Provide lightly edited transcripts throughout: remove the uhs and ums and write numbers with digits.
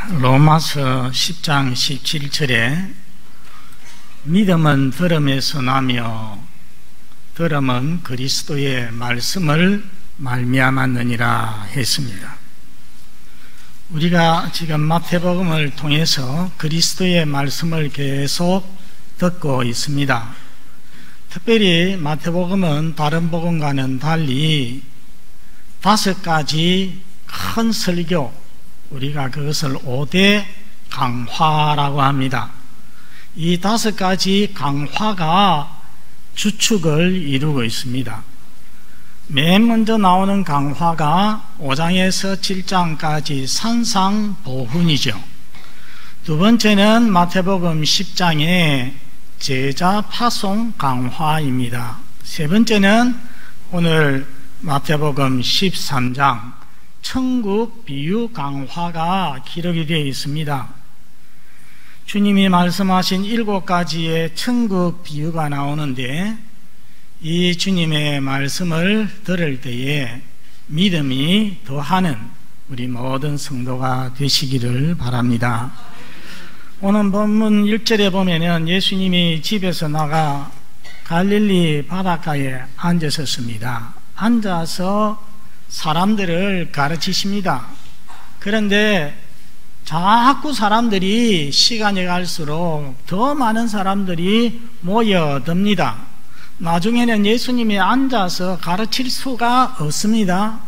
로마서 10장 17절에 믿음은 들음에서 나며 들음은 그리스도의 말씀을 말미암았느니라 했습니다. 우리가 지금 마태복음을 통해서 그리스도의 말씀을 계속 듣고 있습니다. 특별히 마태복음은 다른 복음과는 달리 5가지 큰 설교, 우리가 그것을 5대 강화라고 합니다. 이 5가지 강화가 주축을 이루고 있습니다. 맨 먼저 나오는 강화가 5장에서 7장까지 산상보훈이죠. 두 번째는 마태복음 10장의 제자 파송 강화입니다. 세 번째는 오늘 마태복음 13장 천국 비유 강화가 기록이 되어 있습니다. 주님이 말씀하신 7가지의 천국 비유가 나오는데, 이 주님의 말씀을 들을 때에 믿음이 더하는 우리 모든 성도가 되시기를 바랍니다. 오늘 본문 1절에 보면은 예수님이 집에서 나가 갈릴리 바닷가에 앉으셨습니다. 앉아서 사람들을 가르치십니다. 그런데 자꾸 사람들이 시간이 갈수록 더 많은 사람들이 모여듭니다. 나중에는 예수님이 앉아서 가르칠 수가 없습니다.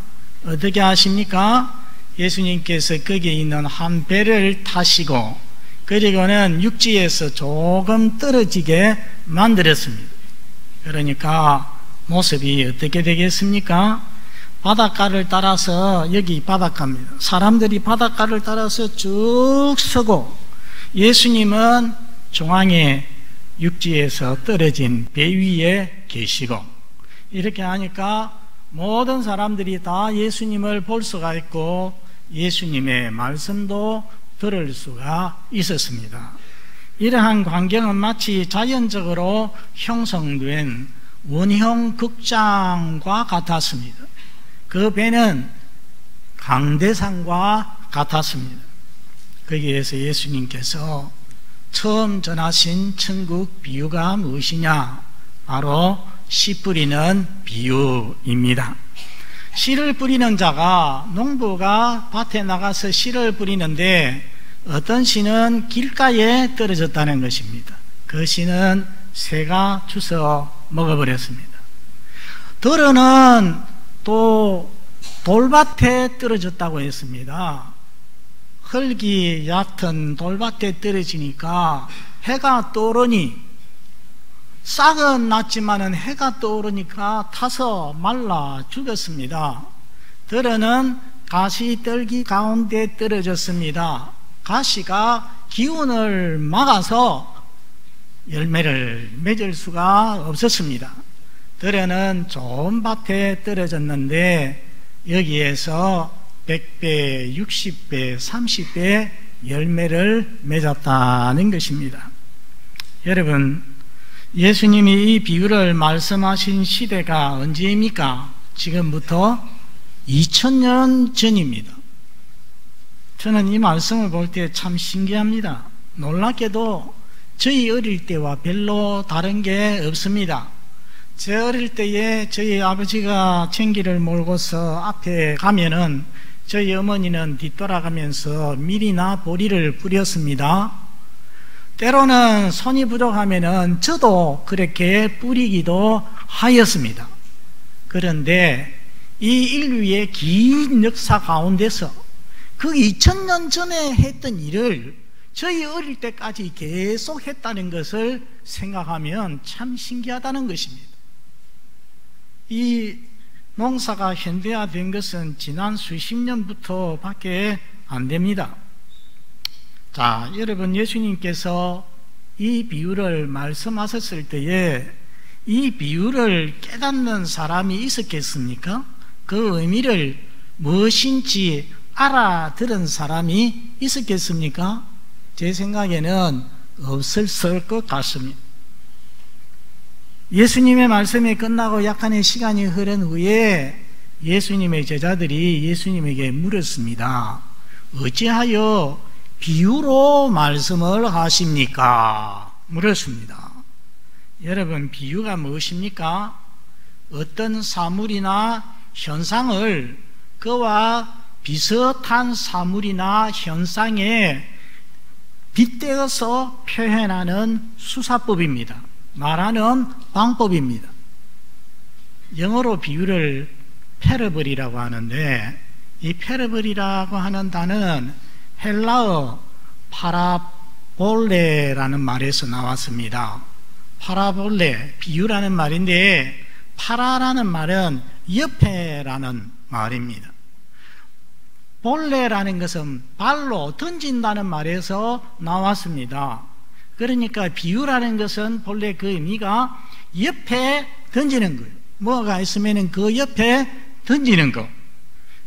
어떻게 하십니까? 예수님께서 거기에 있는 한 배를 타시고 그리고는 육지에서 조금 떨어지게 만들었습니다. 그러니까 모습이 어떻게 되겠습니까? 바닷가를 따라서, 여기 바닷가입니다. 사람들이 바닷가를 따라서 쭉 서고 예수님은 중앙에 육지에서 떨어진 배 위에 계시고, 이렇게 하니까 모든 사람들이 다 예수님을 볼 수가 있고 예수님의 말씀도 들을 수가 있었습니다. 이러한 광경은 마치 자연적으로 형성된 원형 극장과 같았습니다. 그 배는 강대상과 같았습니다. 거기에서 예수님께서 처음 전하신 천국 비유가 무엇이냐? 바로 씨 뿌리는 비유입니다. 씨를 뿌리는 자가, 농부가 밭에 나가서 씨를 뿌리는데 어떤 씨는 길가에 떨어졌다는 것입니다. 그 씨는 새가 주워 먹어버렸습니다. 들어는 또 돌밭에 떨어졌다고 했습니다. 흙이 얕은 돌밭에 떨어지니까 해가 떠오르니, 싹은 났지만은 해가 떠오르니까 타서 말라 죽었습니다. 들어는 가시떨기 가운데 떨어졌습니다. 가시가 기운을 막아서 열매를 맺을 수가 없었습니다. 들에는 좋은 밭에 떨어졌는데 여기에서 100배, 60배, 30배 열매를 맺었다는 것입니다. 여러분, 예수님이 이 비유를 말씀하신 시대가 언제입니까? 지금부터 2000년 전입니다. 저는 이 말씀을 볼 때 참 신기합니다. 놀랍게도 저희 어릴 때와 별로 다른 게 없습니다. 제 어릴 때에 저희 아버지가 챙기를 몰고서 앞에 가면은 저희 어머니는 뒤돌아가면서 밀이나 보리를 뿌렸습니다. 때로는 손이 부족하면은 저도 그렇게 뿌리기도 하였습니다. 그런데 이 인류의 긴 역사 가운데서 그 2000년 전에 했던 일을 저희 어릴 때까지 계속 했다는 것을 생각하면 참 신기하다는 것입니다. 이 농사가 현대화된 것은 지난 수십 년부터 밖에 안 됩니다. 자, 여러분, 예수님께서 이 비유를 말씀하셨을 때에 이 비유를 깨닫는 사람이 있었겠습니까? 그 의미를 무엇인지 알아들은 사람이 있었겠습니까? 제 생각에는 없었을 것 같습니다. 예수님의 말씀이 끝나고 약간의 시간이 흐른 후에 예수님의 제자들이 예수님에게 물었습니다. 어찌하여 비유로 말씀을 하십니까? 물었습니다. 여러분, 비유가 무엇입니까? 어떤 사물이나 현상을 그와 비슷한 사물이나 현상에 빗대어서 표현하는 수사법입니다. 말하는 방법입니다. 영어로 비유를 패러블이라고 하는데, 이 패러블이라고 하는 단어는 헬라어 파라볼레라는 말에서 나왔습니다. 파라볼레, 비유라는 말인데, 파라라는 말은 옆에라는 말입니다. 볼레라는 것은 발로 던진다는 말에서 나왔습니다. 그러니까 비유라는 것은 본래 그 의미가 옆에 던지는 거예요. 뭐가 있으면 그 옆에 던지는 거.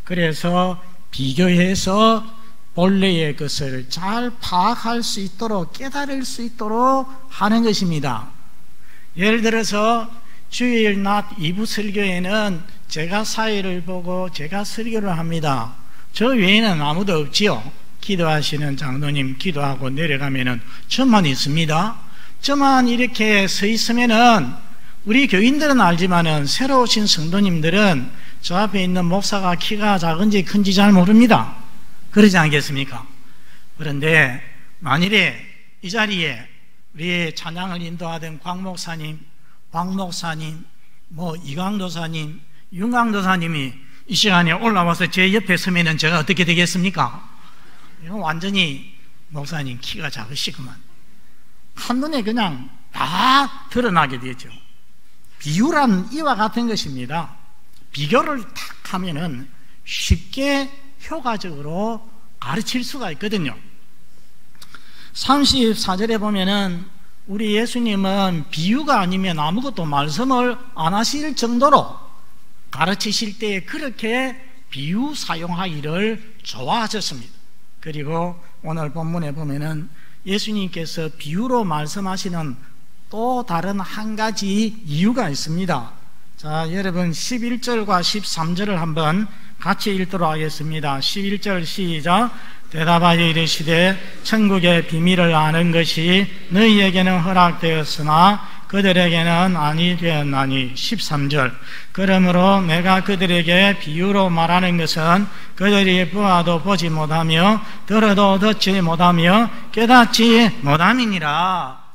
그래서 비교해서 본래의 것을 잘 파악할 수 있도록, 깨달을 수 있도록 하는 것입니다. 예를 들어서 주일 낮 2부 설교에는 제가 사회를 보고 제가 설교를 합니다. 저 외에는 아무도 없지요. 기도하시는 장로님 기도하고 내려가면은 저만 있습니다. 저만 이렇게 서 있으면은 우리 교인들은 알지만은 새로 오신 성도님들은 저 앞에 있는 목사가 키가 작은지 큰지 잘 모릅니다. 그러지 않겠습니까? 그런데 만일에 이 자리에 우리 찬양을 인도하던 광 목사님, 이광도사님, 윤광도사님이 이 시간에 올라와서 제 옆에 서면은 제가 어떻게 되겠습니까? 이건 완전히 목사님 키가 작으시구만. 한눈에 그냥 다 드러나게 되죠. 비유란 이와 같은 것입니다. 비교를 탁 하면은 쉽게 효과적으로 가르칠 수가 있거든요. 34절에 보면은 우리 예수님은 비유가 아니면 아무것도 말씀을 안 하실 정도로 가르치실 때 그렇게 비유 사용하기를 좋아하셨습니다. 그리고 오늘 본문에 보면은 예수님께서 비유로 말씀하시는 또 다른 한 가지 이유가 있습니다. 자, 여러분 11절과 13절을 한번 같이 읽도록 하겠습니다. 11절 시작. 대답하여 이르시되 천국의 비밀을 아는 것이 너희에게는 허락되었으나 그들에게는 아니 되었나니. 13절. 그러므로 내가 그들에게 비유로 말하는 것은 그들이 보아도 보지 못하며 들어도 듣지 못하며 깨닫지 못함이니라.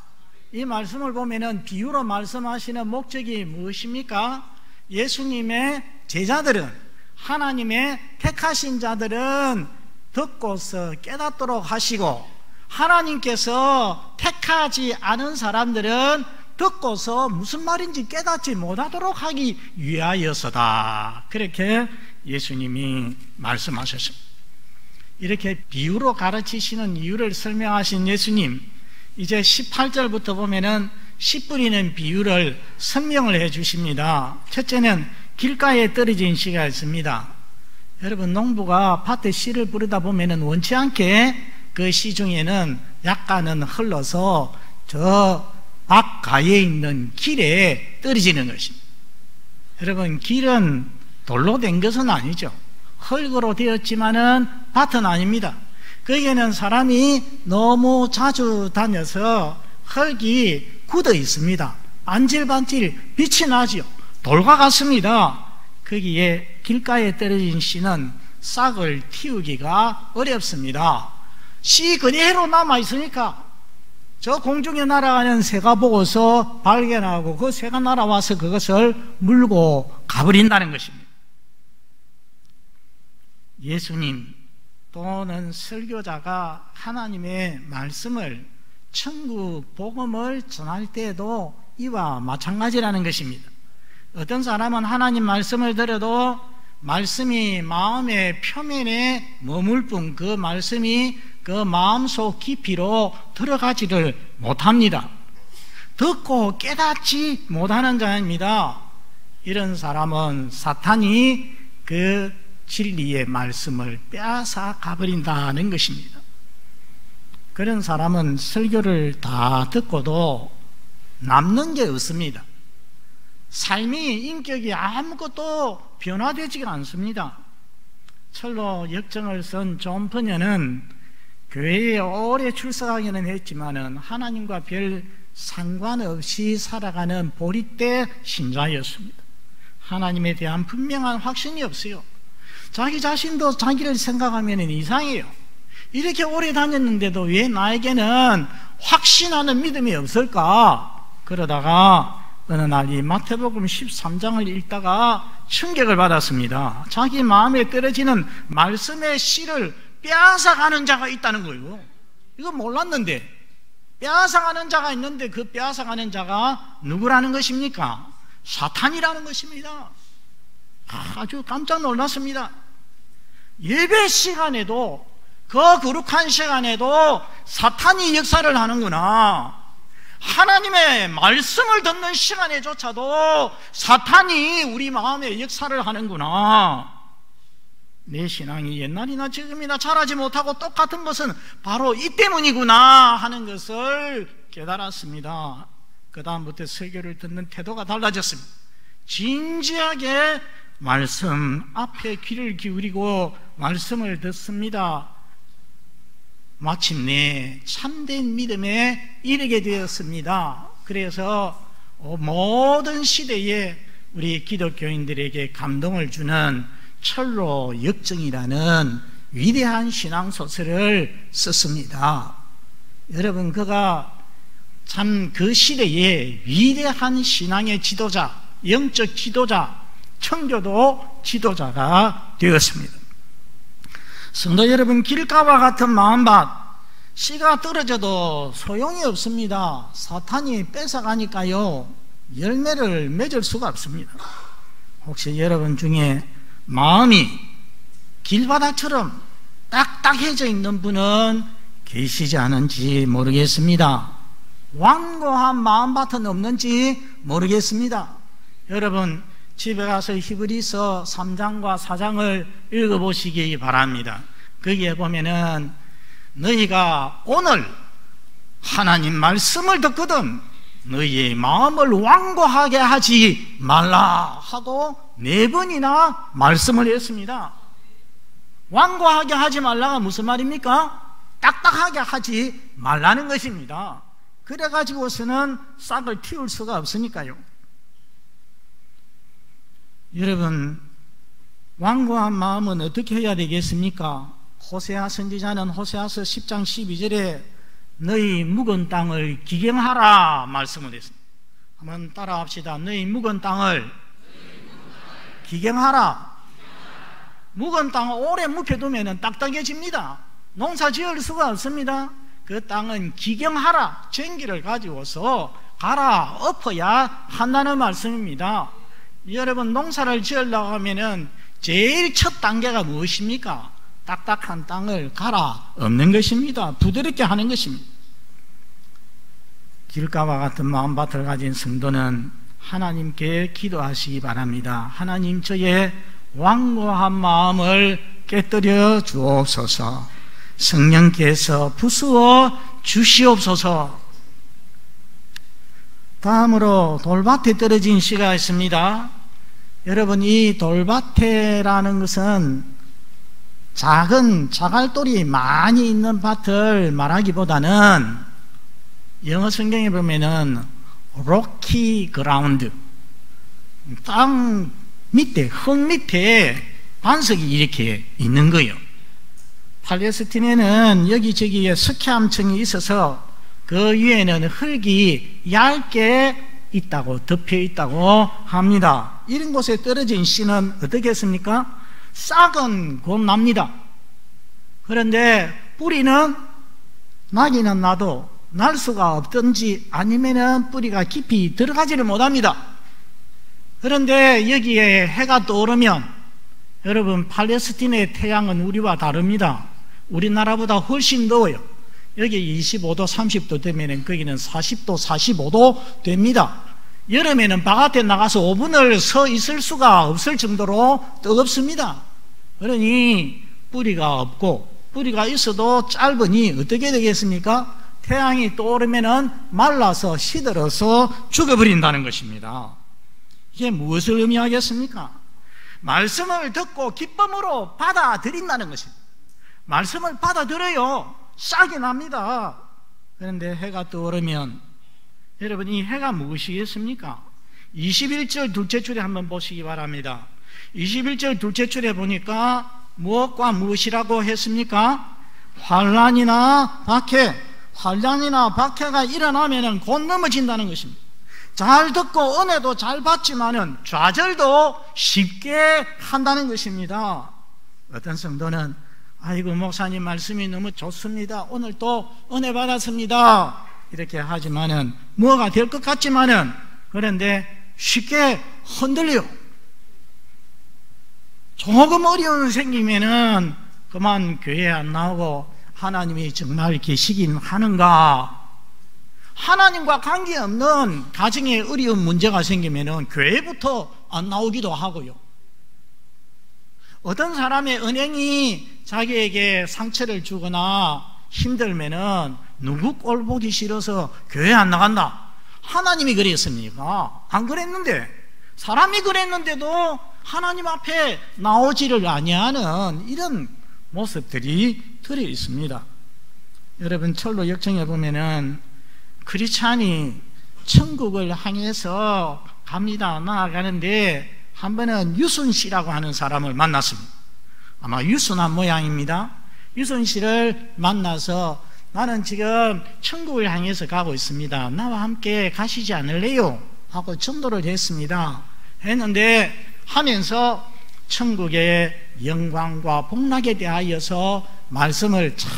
이 말씀을 보면은 비유로 말씀하시는 목적이 무엇입니까? 예수님의 제자들은, 하나님의 택하신 자들은 듣고서 깨닫도록 하시고, 하나님께서 택하지 않은 사람들은 듣고서 무슨 말인지 깨닫지 못하도록 하기 위하여서다. 그렇게 예수님이 말씀하셨습니다. 이렇게 비유로 가르치시는 이유를 설명하신 예수님, 이제 18절부터 보면은 씨 뿌리는 비유를 설명을 해 주십니다. 첫째는 길가에 떨어진 씨가 있습니다. 여러분, 농부가 밭에 씨를 뿌리다 보면은 원치 않게 그 씨 중에는 약간은 흘러서 저 밭 가에 있는 길에 떨어지는 것입니다. 여러분, 길은 돌로 된 것은 아니죠. 흙으로 되었지만은 밭은 아닙니다. 거기에는 사람이 너무 자주 다녀서 흙이 굳어 있습니다. 반질반질 빛이 나죠. 돌과 같습니다. 거기에 길가에 떨어진 씨는 싹을 틔우기가 어렵습니다. 씨 그대로 남아 있으니까 저 공중에 날아가는 새가 보고서 발견하고 그 새가 날아와서 그것을 물고 가버린다는 것입니다. 예수님 또는 설교자가 하나님의 말씀을, 천국 복음을 전할 때에도 이와 마찬가지라는 것입니다. 어떤 사람은 하나님 말씀을 들어도 말씀이 마음의 표면에 머물 뿐 그 말씀이 그 마음속 깊이로 들어가지를 못합니다. 듣고 깨닫지 못하는 자입니다. 이런 사람은 사탄이 그 진리의 말씀을 빼앗아 가버린다는 것입니다. 그런 사람은 설교를 다 듣고도 남는 게 없습니다. 삶이, 인격이 아무것도 변화되지가 않습니다. 철로 역정을 쓴 존 펀여는 교회에 오래 출석하기는 했지만은 하나님과 별 상관없이 살아가는 보리떼 신자였습니다. 하나님에 대한 분명한 확신이 없어요. 자기 자신도 자기를 생각하면 이상해요. 이렇게 오래 다녔는데도 왜 나에게는 확신하는 믿음이 없을까? 그러다가 어느 날 이 마태복음 13장을 읽다가 충격을 받았습니다. 자기 마음에 떨어지는 말씀의 씨를 빼앗아가는 자가 있다는 거예요. 이거 몰랐는데, 빼앗아가는 자가 있는데 그 빼앗아가는 자가 누구라는 것입니까? 사탄이라는 것입니다. 아주 깜짝 놀랐습니다. 예배 시간에도, 그 거룩한 시간에도 사탄이 역사를 하는구나. 하나님의 말씀을 듣는 시간에조차도 사탄이 우리 마음에 역사를 하는구나. 내 신앙이 옛날이나 지금이나 자라지 못하고 똑같은 것은 바로 이 때문이구나 하는 것을 깨달았습니다. 그 다음부터 설교를 듣는 태도가 달라졌습니다. 진지하게 말씀 앞에 귀를 기울이고 말씀을 듣습니다. 마침내 참된 믿음에 이르게 되었습니다. 그래서 모든 시대에 우리 기독교인들에게 감동을 주는 철로 역정이라는 위대한 신앙소설을 썼습니다. 여러분, 그가 참 그 시대에 위대한 신앙의 지도자, 영적 지도자, 청교도 지도자가 되었습니다. 성도 여러분, 길가와 같은 마음밭, 씨가 떨어져도 소용이 없습니다. 사탄이 뺏어가니까요, 열매를 맺을 수가 없습니다. 혹시 여러분 중에 마음이 길바닥처럼 딱딱해져 있는 분은 계시지 않은지 모르겠습니다. 완고한 마음밭은 없는지 모르겠습니다. 여러분, 집에 가서 히브리서 3장과 4장을 읽어보시기 바랍니다. 거기에 보면은 너희가 오늘 하나님 말씀을 듣거든 너희의 마음을 완고하게 하지 말라 하고 4번이나 말씀을 했습니다. 완고하게 하지 말라가 무슨 말입니까? 딱딱하게 하지 말라는 것입니다. 그래가지고서는 싹을 틔울 수가 없으니까요. 여러분, 완고한 마음은 어떻게 해야 되겠습니까? 호세아 선지자는 호세아서 10장 12절에 너희 묵은 땅을 기경하라 말씀을 했습니다. 한번 따라합시다. 너희 묵은 땅을 기경하라. 묵은 땅을 오래 묵혀두면 딱딱해집니다. 농사 지을 수가 없습니다. 그 땅은 기경하라, 전기를 가지고서 갈아 엎어야 한다는 말씀입니다. 여러분, 농사를 지으려고 하면은 제일 첫 단계가 무엇입니까? 딱딱한 땅을 갈아 엎는 것입니다. 부드럽게 하는 것입니다. 길가와 같은 마음밭을 가진 성도는 하나님께 기도하시기 바랍니다. 하나님, 저의 완고한 마음을 깨뜨려 주옵소서. 성령께서 부수어 주시옵소서. 다음으로 돌밭에 떨어진 씨가 있습니다. 여러분, 이 돌밭에라는 것은 작은 자갈돌이 많이 있는 밭을 말하기보다는 영어 성경에 보면은 rocky ground, 땅 밑에, 흙 밑에 반석이 이렇게 있는 거예요. 팔레스틴에는 여기저기에 스키암층이 있어서 그 위에는 흙이 얇게 있다고, 덮여 있다고 합니다. 이런 곳에 떨어진 씨는 어떻게 했습니까? 싹은 곧 납니다. 그런데 뿌리는 나기는 나도 날 수가 없든지 아니면은 뿌리가 깊이 들어가지를 못합니다. 그런데 여기에 해가 떠오르면, 여러분, 팔레스틴의 태양은 우리와 다릅니다. 우리나라보다 훨씬 더워요. 여기 25도 30도 되면 거기는 40도 45도 됩니다. 여름에는 바깥에 나가서 5분을 서 있을 수가 없을 정도로 뜨겁습니다. 그러니 뿌리가 없고, 뿌리가 있어도 짧으니 어떻게 되겠습니까? 태양이 떠오르면 말라서 시들어서 죽어버린다는 것입니다. 이게 무엇을 의미하겠습니까? 말씀을 듣고 기쁨으로 받아들인다는 것입니다. 말씀을 받아들여요. 싹이 납니다. 그런데 해가 떠오르면 여러분, 이 해가 무엇이겠습니까? 21절 둘째 줄에 한번 보시기 바랍니다. 21절 둘째 줄에 보니까 무엇과 무엇이라고 했습니까? 환난이나 박해, 환난이나 박해가 일어나면 곧 넘어진다는 것입니다. 잘 듣고 은혜도 잘 받지만은 좌절도 쉽게 한다는 것입니다. 어떤 성도는 아이고 목사님 말씀이 너무 좋습니다, 오늘 또 은혜 받았습니다, 이렇게 하지만은 뭐가 될 것 같지만은 그런데 쉽게 흔들려. 조금 어려움이 생기면은 그만 교회 안 나오고 하나님이 정말 계시긴 하는가? 하나님과 관계없는 가정에 어려운 문제가 생기면은 교회부터 안 나오기도 하고요. 어떤 사람의 은행이 자기에게 상처를 주거나 힘들면은 누구 꼴 보기 싫어서 교회 안 나간다. 하나님이 그랬습니까? 안 그랬는데, 사람이 그랬는데도 하나님 앞에 나오지를 아니하는 이런 모습들이 들어 있습니다. 여러분, 철로 역정에 보면은 크리스찬이 천국을 향해서 갑니다, 나아가는데 한 번은 유순 씨라고 하는 사람을 만났습니다. 아마 유순한 모양입니다. 유순 씨를 만나서 나는 지금 천국을 향해서 가고 있습니다, 나와 함께 가시지 않을래요? 하고 전도를 했습니다. 했는데 하면서 천국의 영광과 복락에 대하여서 말씀을 착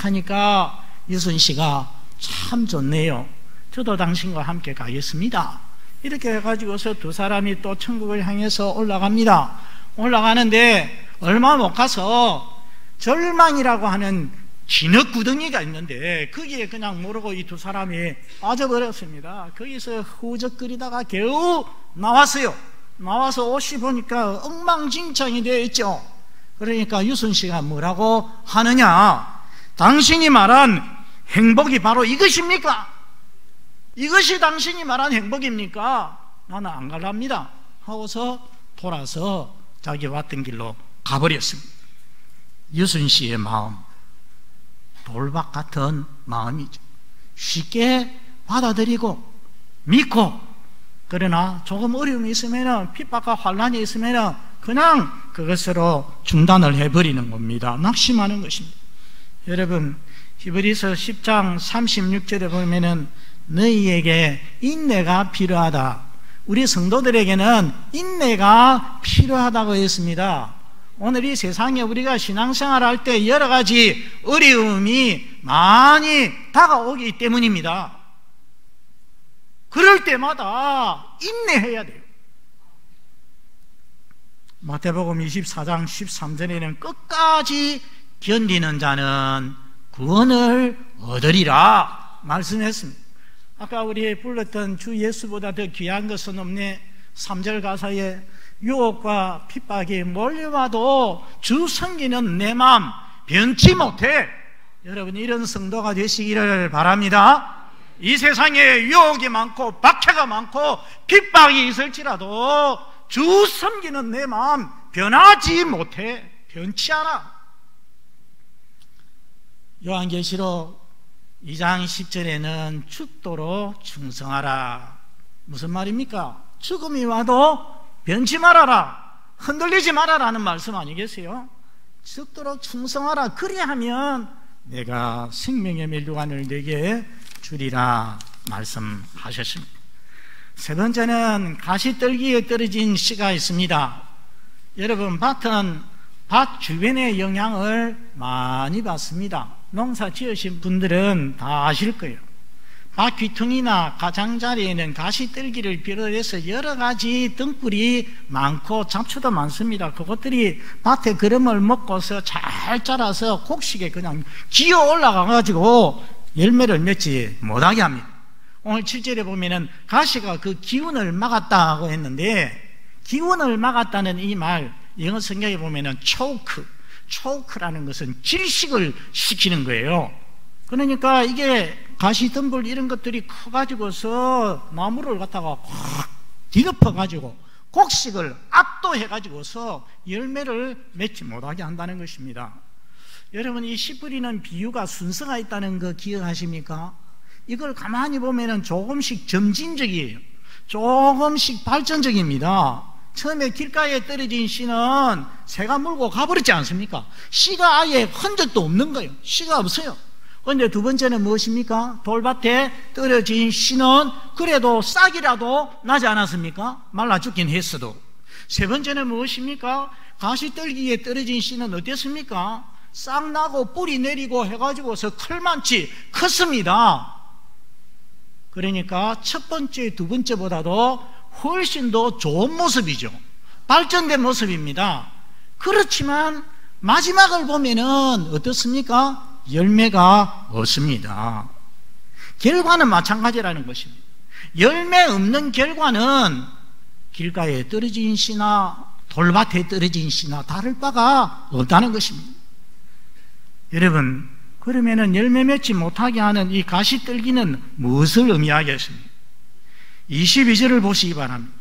하니까 유순 씨가 참 좋네요, 저도 당신과 함께 가겠습니다, 이렇게 해가지고서 두 사람이 또 천국을 향해서 올라갑니다. 올라가는데 얼마 못 가서 절망이라고 하는 진흙구덩이가 있는데 거기에 그냥 모르고 이 두 사람이 빠져버렸습니다. 거기서 후적거리다가 겨우 나왔어요. 나와서 옷이 보니까 엉망진창이 되어 있죠. 그러니까 유순 씨가 뭐라고 하느냐, 당신이 말한 행복이 바로 이것입니까? 이것이 당신이 말한 행복입니까? 나는 안 갈랍니다 하고서 돌아서 자기 왔던 길로 가버렸습니다. 유순 씨의 마음, 돌박 같은 마음이죠. 쉽게 받아들이고 믿고, 그러나 조금 어려움이 있으면, 핍박과 환난이 있으면 그냥 그것으로 중단을 해버리는 겁니다. 낙심하는 것입니다. 여러분, 히브리서 10장 36절에 보면은 너희에게 인내가 필요하다, 우리 성도들에게는 인내가 필요하다고 했습니다. 오늘 이 세상에 우리가 신앙생활 할 때 여러 가지 어려움이 많이 다가오기 때문입니다. 그럴 때마다 인내해야 돼요. 마태복음 24장 13절에는 끝까지 견디는 자는 구원을 얻으리라 말씀했습니다. 아까 우리 불렀던 주 예수보다 더 귀한 것은 없네 3절 가사에 유혹과 핍박이 몰려와도 주 섬기는 내 마음 변치 못해. 여러분, 이런 성도가 되시기를 바랍니다. 이 세상에 유혹이 많고 박해가 많고 핍박이 있을지라도 주 섬기는 내 마음 변하지 못해. 변치 않아. 요한계시록 2장 10절에는 죽도록 충성하라. 무슨 말입니까? 죽음이 와도 변치 말아라, 흔들리지 말아라는 말씀 아니겠어요? 죽도록 충성하라. 그리하면 내가 생명의 멸류관을 내게 주리라 말씀하셨습니다. 세 번째는 가시떨기에 떨어진 씨가 있습니다. 여러분, 밭은 밭 주변의 영향을 많이 받습니다. 농사 지으신 분들은 다 아실 거예요. 밭 귀퉁이나 가장자리에는 가시떨기를 비롯해서 여러 가지 등불이 많고 잡초도 많습니다. 그것들이 밭에 그름을 먹고서 잘 자라서 곡식에 그냥 기어 올라가가지고 열매를 맺지 못하게 합니다. 오늘 7절에 보면은 가시가 그 기운을 막았다고 했는데, 기운을 막았다는 이 말 영어 성경에 보면은 초크라는 것은 질식을 시키는 거예요. 그러니까 이게 가시 덤불 이런 것들이 커가지고서 나무를 갖다가 확 뒤덮어가지고 곡식을 압도해가지고서 열매를 맺지 못하게 한다는 것입니다. 여러분, 이 씨 뿌리는 비유가 순서가 있다는 거 기억하십니까? 이걸 가만히 보면은 조금씩 점진적이에요. 조금씩 발전적입니다. 처음에 길가에 떨어진 씨는 새가 물고 가버렸지 않습니까? 씨가 아예 흔적도 없는 거예요. 씨가 없어요. 그런데 두 번째는 무엇입니까? 돌밭에 떨어진 씨는 그래도 싹이라도 나지 않았습니까? 말라 죽긴 했어도. 세 번째는 무엇입니까? 가시떨기에 떨어진 씨는 어땠습니까? 싹 나고 뿌리 내리고 해가지고서 클만치 컸습니다. 그러니까 첫 번째, 두 번째보다도 훨씬 더 좋은 모습이죠. 발전된 모습입니다. 그렇지만 마지막을 보면은 어떻습니까? 열매가 없습니다. 결과는 마찬가지라는 것입니다. 열매 없는 결과는 길가에 떨어진 씨나 돌밭에 떨어진 씨나 다를 바가 없다는 것입니다. 여러분, 그러면은 열매 맺지 못하게 하는 이 가시떨기는 무엇을 의미하겠습니까? 22절을 보시기 바랍니다.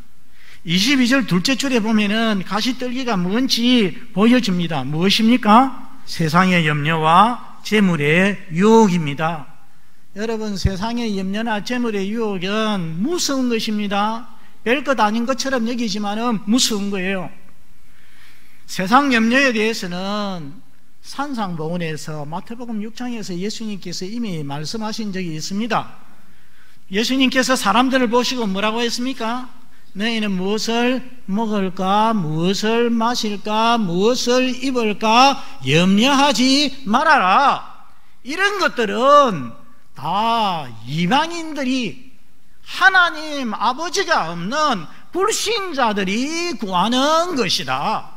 22절 둘째 줄에 보면은 가시떨기가 뭔지 보여줍니다. 무엇입니까? 세상의 염려와 재물의 유혹입니다. 여러분, 세상의 염려나 재물의 유혹은 무서운 것입니다. 별것 아닌 것처럼 여기지만은 무서운 거예요. 세상 염려에 대해서는 산상보훈에서 마태복음 6장에서 예수님께서 이미 말씀하신 적이 있습니다. 예수님께서 사람들을 보시고 뭐라고 했습니까? 너희는 무엇을 먹을까, 무엇을 마실까, 무엇을 입을까 염려하지 말아라. 이런 것들은 다 이방인들이, 하나님 아버지가 없는 불신자들이 구하는 것이다.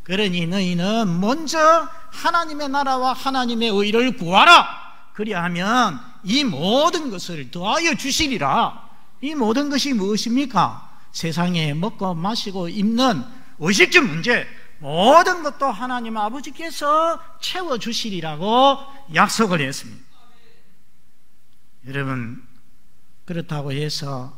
그러니 너희는 먼저 하나님의 나라와 하나님의 의를 구하라. 그리하면 이 모든 것을 더하여 주시리라. 이 모든 것이 무엇입니까? 세상에 먹고 마시고 입는 의식주 문제, 모든 것도 하나님 아버지께서 채워주시리라고 약속을 했습니다. 여러분, 그렇다고 해서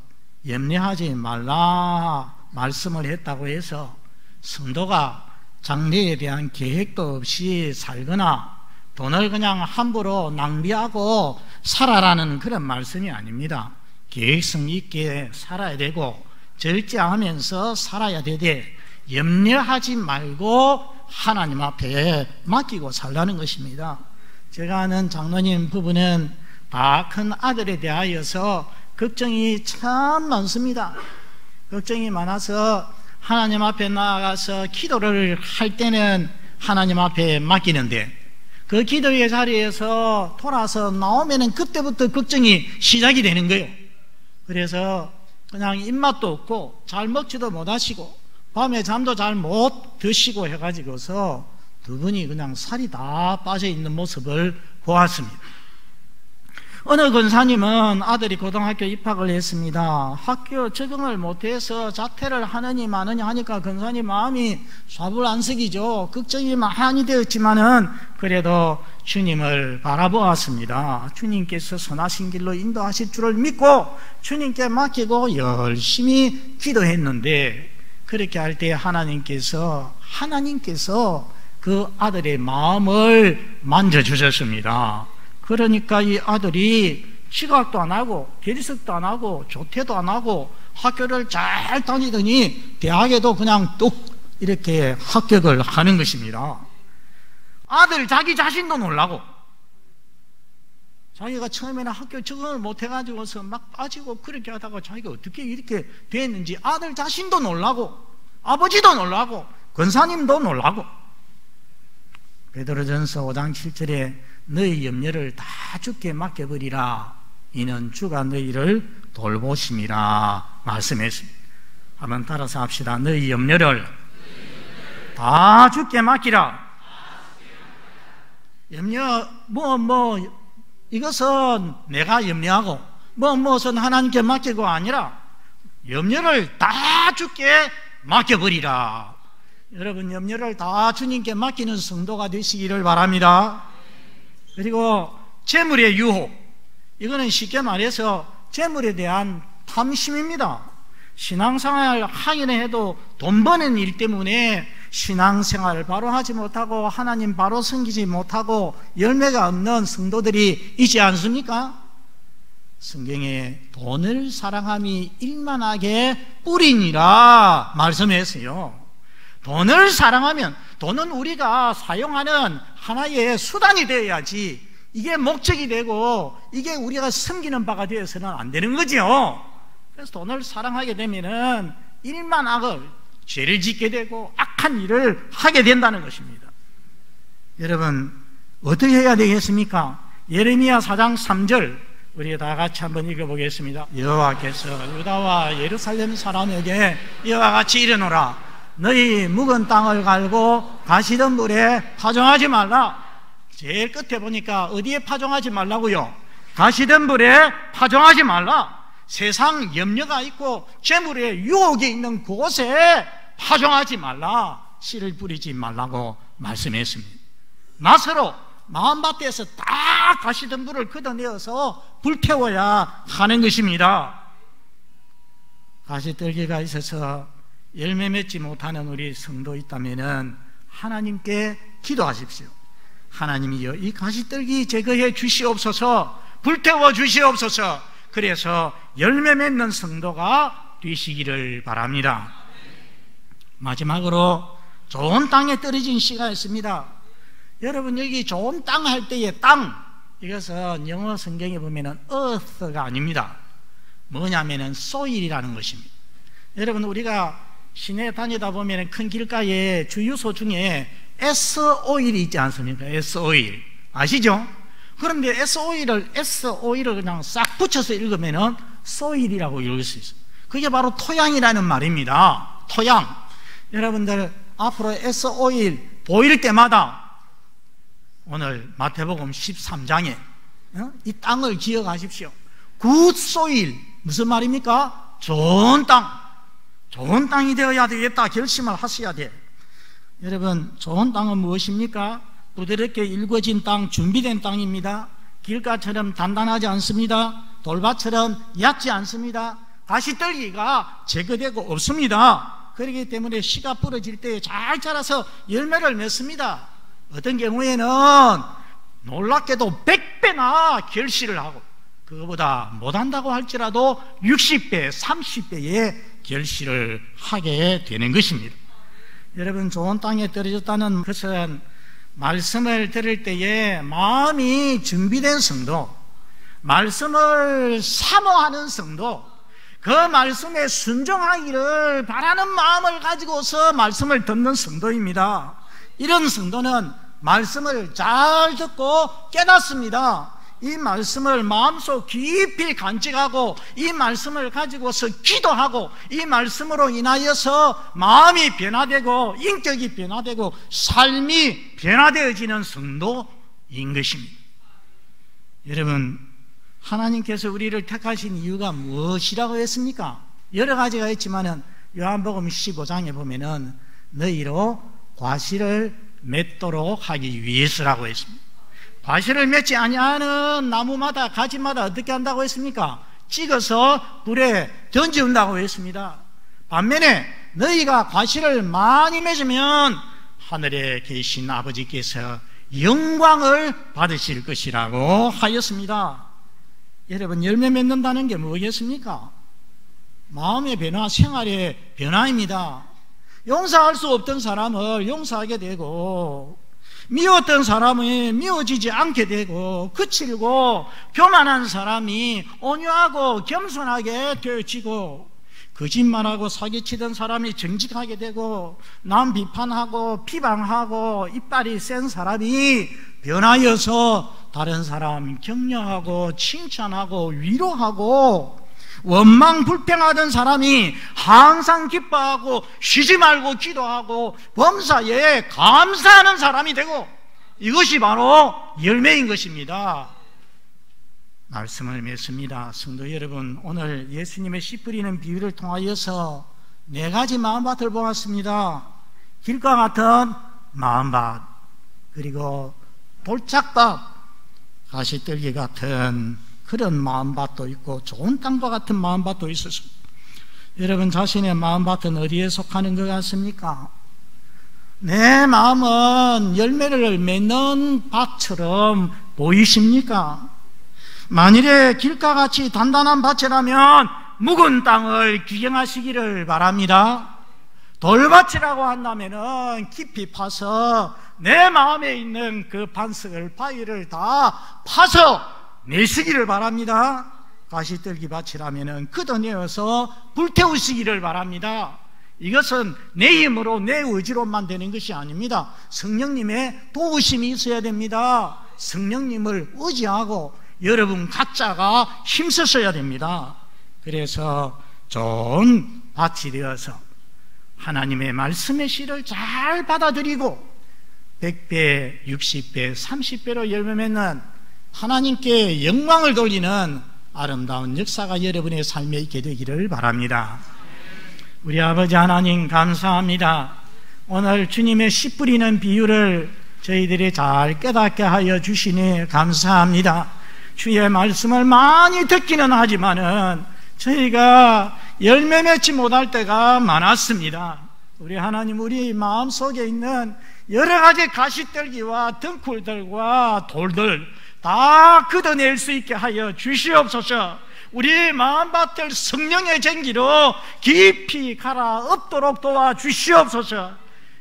염려하지 말라 말씀을 했다고 해서 성도가 장래에 대한 계획도 없이 살거나 돈을 그냥 함부로 낭비하고 살아라는 그런 말씀이 아닙니다. 계획성 있게 살아야 되고 절제하면서 살아야 되되 염려하지 말고 하나님 앞에 맡기고 살라는 것입니다. 제가 아는 장로님 부부는 다 큰 아들에 대하여서 걱정이 참 많습니다. 걱정이 많아서 하나님 앞에 나아가서 기도를 할 때는 하나님 앞에 맡기는데 그 기도의 자리에서 돌아서 나오면은 그때부터 걱정이 시작이 되는 거예요. 그래서 그냥 입맛도 없고 잘 먹지도 못하시고 밤에 잠도 잘 못 드시고 해가지고서 두 분이 그냥 살이 다 빠져있는 모습을 보았습니다. 어느 권사님은 아들이 고등학교 입학을 했습니다. 학교 적응을 못해서 자퇴를 하느니 마느니 하니까 권사님 마음이 쏴불안석이죠. 걱정이 많이 되었지만은 그래도 주님을 바라보았습니다. 주님께서 선하신 길로 인도하실 줄을 믿고 주님께 맡기고 열심히 기도했는데 그렇게 할 때 하나님께서 그 아들의 마음을 만져주셨습니다. 그러니까 이 아들이 지각도 안 하고 계리석도 안 하고 조퇴도 안 하고 학교를 잘 다니더니 대학에도 그냥 뚝 이렇게 합격을 하는 것입니다. 아들 자기 자신도 놀라고, 자기가 처음에는 학교 적응을 못 해가지고서 막 빠지고 그렇게 하다가 자기가 어떻게 이렇게 됐는지 아들 자신도 놀라고 아버지도 놀라고 권사님도 놀라고. 베드로전서 5장 7절에 너희 염려를 다 주께 맡겨버리라. 이는 주가 너희를 돌보심이라 말씀했습니다. 한번 따라서 합시다. 너희 염려를 다 주께 맡기라. 염려 이것은 내가 염려하고 무엇은 하나님께 맡기고 아니라 염려를 다 주께 맡겨버리라. 여러분, 염려를 다 주님께 맡기는 성도가 되시기를 바랍니다. 그리고 재물의 유혹, 이거는 쉽게 말해서 재물에 대한 탐심입니다. 신앙생활 하기는 해도 돈 버는 일 때문에 신앙생활을 바로 하지 못하고 하나님 바로 섬기지 못하고 열매가 없는 성도들이 있지 않습니까? 성경에 돈을 사랑함이 일만하게 뿌리니라 말씀했어요. 돈을 사랑하면 돈은 우리가 사용하는 하나의 수단이 되어야지 이게 목적이 되고 이게 우리가 섬기는 바가 되어서는 안 되는 거죠. 그래서 돈을 사랑하게 되면은 일만하고 죄를 짓게 되고 악한 일을 하게 된다는 것입니다. 여러분 어떻게 해야 되겠습니까? 예레미야 4장 3절 우리 다 같이 한번 읽어보겠습니다. 여호와께서 유다와 예루살렘 사람에게 이와 같이 이르노라. 너희 묵은 땅을 갈고 가시덤불에 파종하지 말라. 제일 끝에 보니까 어디에 파종하지 말라고요? 가시덤불에 파종하지 말라. 세상 염려가 있고 재물의 유혹이 있는 곳에 파종하지 말라. 씨를 뿌리지 말라고 말씀했습니다. 나서로 마음밭에서 다 가시덤불을 걷어내어서 불태워야 하는 것입니다. 가시떨기가 있어서 열매 맺지 못하는 우리 성도 있다면 하나님께 기도하십시오. 하나님이여 이 가시떨기 제거해 주시옵소서, 불태워 주시옵소서. 그래서 열매 맺는 성도가 되시기를 바랍니다. 마지막으로 좋은 땅에 떨어진 씨가 있습니다. 여러분 여기 좋은 땅 할 때의 땅, 이것은 영어 성경에 보면은 earth가 아닙니다. 뭐냐면은 soil이라는 것입니다. 여러분 우리가 시내 다니다 보면은 큰 길가에 주유소 중에 S-오일이 있지 않습니까? S-오일 아시죠? 그런데 S-오일을 그냥 싹 붙여서 읽으면은 soil이라고 읽을 수 있어요. 그게 바로 토양이라는 말입니다. 토양. 여러분들 앞으로 S-오일 보일 때마다 오늘 마태복음 13장에 이 땅을 기억하십시오. 굿 소일, 무슨 말입니까? 좋은 땅, 좋은 땅이 되어야 되겠다 결심을 하셔야 돼요. 여러분 좋은 땅은 무엇입니까? 부드럽게 일궈진 땅, 준비된 땅입니다. 길가처럼 단단하지 않습니다. 돌밭처럼 얕지 않습니다. 가시떨기가 제거되고 없습니다. 그렇기 때문에 씨가 부러질 때 잘 자라서 열매를 맺습니다. 어떤 경우에는 놀랍게도 100배나 결실을 하고 그거보다 못한다고 할지라도 60배, 30배의 결실을 하게 되는 것입니다. 여러분 좋은 땅에 떨어졌다는 것은 말씀을 들을 때에 마음이 준비된 성도, 말씀을 사모하는 성도, 그 말씀에 순종하기를 바라는 마음을 가지고서 말씀을 듣는 성도입니다. 이런 성도는 말씀을 잘 듣고 깨닫습니다. 이 말씀을 마음속 깊이 간직하고 이 말씀을 가지고서 기도하고 이 말씀으로 인하여서 마음이 변화되고 인격이 변화되고 삶이 변화되어지는 성도인 것입니다. 여러분 하나님께서 우리를 택하신 이유가 무엇이라고 했습니까? 여러 가지가 있지만은 요한복음 15장에 보면은 너희로 과실을 맺도록 하기 위해서라고 했습니다. 과실을 맺지 아니하는 나무마다 가지마다 어떻게 한다고 했습니까? 찍어서 불에 던지운다고 했습니다. 반면에 너희가 과실을 많이 맺으면 하늘에 계신 아버지께서 영광을 받으실 것이라고 하였습니다. 여러분 열매 맺는다는 게 뭐겠습니까? 마음의 변화, 생활의 변화입니다. 용서할 수 없던 사람을 용서하게 되고 미웠던 사람이 미워지지 않게 되고 거칠고 교만한 사람이 온유하고 겸손하게 되어지고 거짓말하고 사기치던 사람이 정직하게 되고 남 비판하고 비방하고 이빨이 센 사람이 변하여서 다른 사람 격려하고 칭찬하고 위로하고 원망 불평하던 사람이 항상 기뻐하고 쉬지 말고 기도하고 범사에 감사하는 사람이 되고 이것이 바로 열매인 것입니다. 말씀을 맺습니다. 성도 여러분 오늘 예수님의 씨 뿌리는 비유를 통하여서 4가지 마음밭을 보았습니다. 길과 같은 마음밭, 그리고 돌짝밭, 가시떨기 같은 그런 마음밭도 있고 좋은 땅과 같은 마음밭도 있었습니다. 여러분 자신의 마음밭은 어디에 속하는 것 같습니까? 내 마음은 열매를 맺는 밭처럼 보이십니까? 만일에 길과 같이 단단한 밭이라면 묵은 땅을 규정하시기를 바랍니다. 돌밭이라고 한다면 깊이 파서 내 마음에 있는 그 반석을, 바위를 다 파서 내시기를 바랍니다. 가시떨기 밭이라면 걷어내어서 불태우시기를 바랍니다. 이것은 내 힘으로, 내 의지로만 되는 것이 아닙니다. 성령님의 도우심이 있어야 됩니다. 성령님을 의지하고 여러분 각자가 힘쓰셔야 됩니다. 그래서 좋은 밭이 되어서 하나님의 말씀의 씨를 잘 받아들이고 100배, 60배, 30배로 열매 맺는 하나님께 영광을 돌리는 아름다운 역사가 여러분의 삶에 있게 되기를 바랍니다. 우리 아버지 하나님 감사합니다. 오늘 주님의 씨 뿌리는 비유를 저희들이 잘 깨닫게 하여 주시니 감사합니다. 주의 말씀을 많이 듣기는 하지만은 저희가 열매 맺지 못할 때가 많았습니다. 우리 하나님, 우리 마음속에 있는 여러 가지 가시떨기와 덩굴들과 돌들 다 걷어낼 수 있게 하여 주시옵소서. 우리 마음밭을 성령의 쟁기로 깊이 갈아엎도록 도와주시옵소서.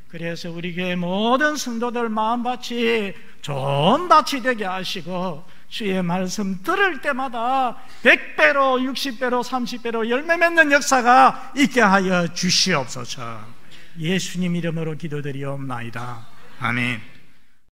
그래서 우리 교회 모든 성도들 마음밭이 좋은 밭이 되게 하시고 주의 말씀 들을 때마다 100배로, 60배로, 30배로 열매 맺는 역사가 있게 하여 주시옵소서. 예수님 이름으로 기도드리옵나이다. 아멘.